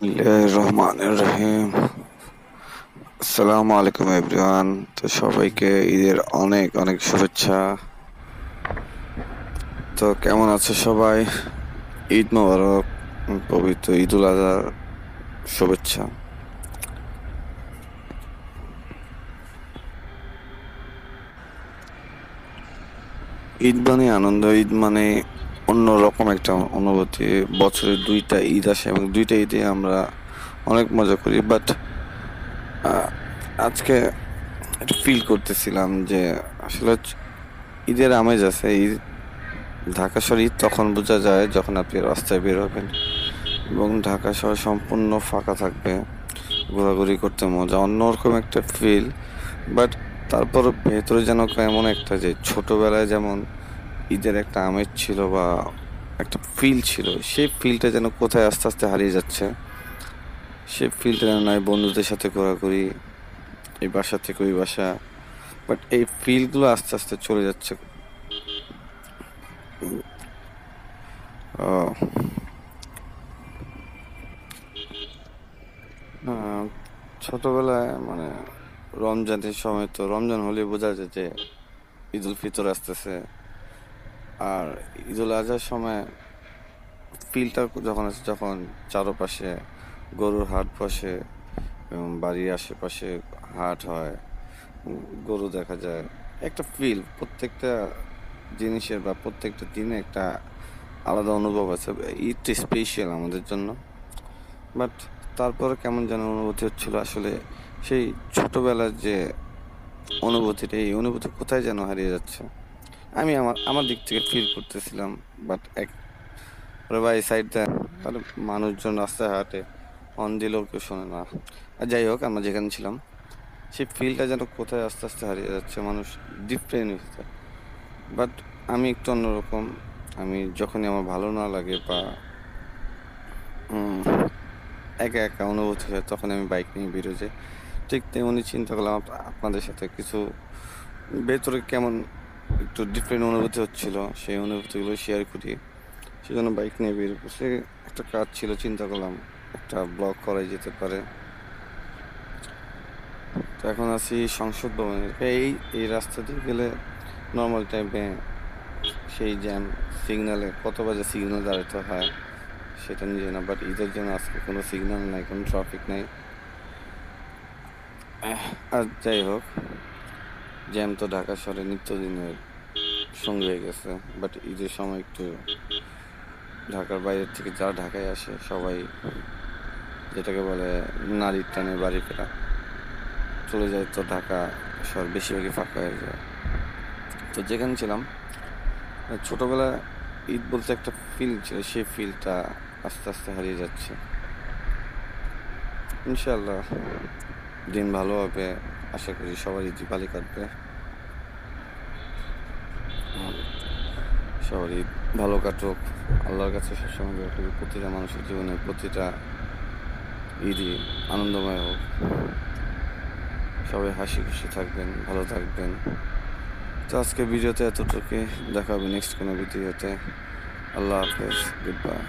রহমানির রহিম। আসসালামু আলাইকুম এভরিওয়ান। তো সবাইকে ঈদের অনেক অনেক শুভেচ্ছা। তো কেমন আছে সবাই? ঈদ মোবারক, পবিত্র ঈদ উল আজহার শুভেচ্ছা। ঈদ মানে আনন্দ, ঈদ মানে অন্যরকম একটা অনুভূতি। বছরে দুইটা ঈদ আসে এবং দুইটা ঈদে আমরা অনেক মজা করি, বাট আজকে একটু ফিল করতেছিলাম যে আসলে ঈদের আমেজ আছে। ঈদ, ঢাকা শহর ঈদ তখন বোঝা যায় যখন আপনি রাস্তায় বের হবেন এবং ঢাকা শহর সম্পূর্ণ ফাঁকা থাকবে, ঘোরাঘুরি করতে মজা, অন্যরকম একটা ফিল। বাট তারপর ভেতরে যেন কেমন একটা, যে ছোটবেলায় যেমন ঈদের একটা আমেজ ছিল বা একটা ফিল ছিল, সেই ফিলটা যেন কোথায় আস্তে আস্তে হারিয়ে যাচ্ছে। সেই ফিলটা যেন নাই, বন্ধুদের সাথে ঘোরাঘুরি, এই বাসা থেকে ওই বাসা, বাট এই ফিলগুলো আস্তে আস্তে চলে যাচ্ছে। আহ, আহ, ছোটবেলায় মানে রমজানের সময়, তো রমজান হলে বোঝা যায় যে ঈদ উল ফিতর আসতেছে। আর ঈদ উল আজহার সময় ফিলটা যখন আছে, যখন চারপাশে গরুর হাট বসে এবং বাড়ির আশেপাশে হাট হয়, গরু দেখা যায়, একটা ফিল, প্রত্যেকটা জিনিসের বা প্রত্যেকটা দিনে একটা আলাদা অনুভব আছে। ঈদটা স্পেশাল আমাদের জন্য। বাট তারপরে কেমন যেন অনুভূতি হচ্ছিল আসলে, সেই ছোটবেলার যে অনুভূতিটা, এই অনুভূতি কোথায় যেন হারিয়ে যাচ্ছে। আমি আমার আমার দিক থেকে ফিল করতেছিলাম। বাট ওরে ভাই সাইড দেন, তাহলে মানুষজন রাস্তায় হাঁটে, হর্ন দিলেও কেউ শোনে না। আর যাই হোক, আমরা যেখানে ছিলাম সেই ফিলটা যেন কোথায় আস্তে আস্তে হারিয়ে যাচ্ছে, মানুষ ডিফারেন্ট হচ্ছে। বাট আমি একটু অন্যরকম। আমি যখনই আমার ভালো না লাগে বা উম, একা একা অনুভূতি হয়, তখন আমি বাইক নিয়ে বেরো যাই। ঠিক তেমনি চিন্তা করলাম আপনাদের সাথে কিছু ভেতরে কেমন একটু ডিফারেন্ট অনুভূতি হচ্ছিল, সেই অনুভূতিগুলো শেয়ার করি। সেজন্য বাইক নিয়ে বের করছি। একটা কাজ ছিল, চিন্তা করলাম একটা ব্লগ করাই যেতে পারে। তো এখন আছি সংসদ ভবনে। এই এই রাস্তা দিয়ে গেলে নর্মাল টাইমে সেই জ্যাম, সিগনালে কত বাজে সিগন্যাল দাঁড়াতে হয় সেটা নিজে না, বাট ঈদের জন্য আজকে কোনো সিগন্যাল নাই, কোনো ট্রাফিক নাই। আর যাই হোক, জ্যাম তো ঢাকা শহরে নিত্যদিনের সঙ্গী হয়ে গেছে। বাট ঈদের সময় একটু ঢাকার বাইরের থেকে যারা ঢাকায় আসে, সবাই যেটাকে বলে নারীর টানে বাড়ি ফেরা, চলে যায়, তো ঢাকা শহর বেশিরভাগই ফাঁকা হয়ে যায়। তো যেখানে ছিলাম, ছোটবেলায় ঈদ বলতে একটা ফিল ছিল, সেই ফিলটা আস্তে আস্তে হারিয়ে যাচ্ছে। ইনশাল্লাহ দিন ভালো হবে, আশা করি সবার ঈদ ভালো কাটবে, সবার ঈদ ভালো কাটুক। আল্লাহর কাছে সবসময় দোয়া করি প্রতিটা মানুষের জীবনে প্রতিটা ঈদই আনন্দময় হোক, সবাই হাসি খুশি থাকবেন, ভালো থাকবেন। তো আজকে ভিডিওতে এতটুকুই, দেখা হবে নেক্সট কোনো ভিডিওতে। আল্লাহ হাফেজ, গুড বাই।